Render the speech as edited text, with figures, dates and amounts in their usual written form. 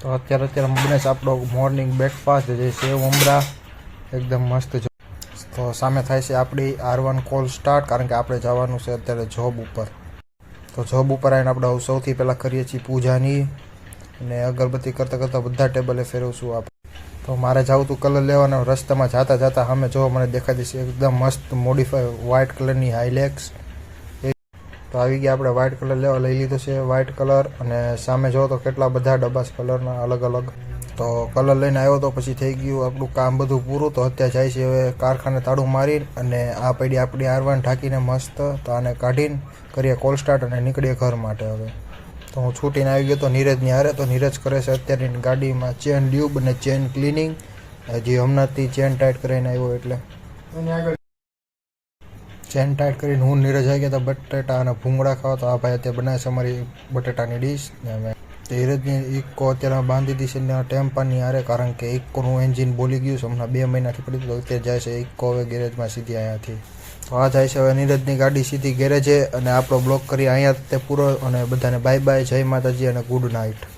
તો અત્યારે બને છે આપણો મોર્નિંગ બ્રેકફાસ્ટ, જે સેવ મમરા એકદમ મસ્ત. તો સામે થાય છે આપણી R1 કોલ સ્ટાર્ટ, કારણ કે આપણે જવાનું છે અત્યારે જોબ ઉપર. તો જોબ ઉપર આવીને આપણે સૌથી પહેલાં કરીએ છીએ પૂજાની, અને અગરબત્તી કરતાં બધા ટેબલે ફેરવશું આપણે. તો મારે જવું હતું કલર લેવાનો, રસ્તામાં જતા સામે જો મને દેખાતી છે એકદમ મસ્ત મોડિફાઈ વ્હાઇટ કલરની હાઇલેક્સ. તો આવી ગયા આપણે વ્હાઇટ કલર લેવા, લઈ લીધો છે વ્હાઇટ કલર. અને સામે જો તો કેટલા બધા ડબ્બા કલરના અલગ અલગ. તો કલર લઈને આવ્યો તો પછી થઈ ગયું આપણું કામ બધું પૂરું. તો અત્યારે જાય છે હવે કારખાને તાળું મારી, અને આ પડી આપણી R1 ઢાંકીને મસ્ત. તો આને કાઢીને કરીએ કોલ સ્ટાર્ટ અને નીકળીએ ઘર માટે હવે. તો હું છૂટીને આવી ગયો તો નીરજની હારે. તો નીરજ કરે છે અત્યારની ગાડીમાં ચેન લ્યુબ અને ચેન ક્લિનિંગ. હજી હમણાંથી ચેન ટાઈટ કરીને આવ્યો એટલે ચેન ટાઈટ કરીને હું નીરજ આવી ગયા હતા બટેટા અને ભૂંગળા ખાવા. તો આ ભાઈ અત્યારે બનાવે છે અમારી બટેટાની ડીશ. નીરજની ઇકો અત્યારે બાંધી દીધી છે ટેમ્પાની હારે, કારણ કે ઇકોનું એન્જિન બોલી ગયું છે હમણાં 2 મહિનાથી પડી. તો અત્યારે જાય છે ઇકો હવે ગેરેજમાં સીધી અહીંયાથી. તો આ જાય છે હવે નીરજની ગાડી સીધી ગેરેજે. અને આપણો બ્લોગ કરી અહીંયા તે પૂરો, અને બધાને બાય બાય, જય માતાજી અને ગુડ નાઇટ.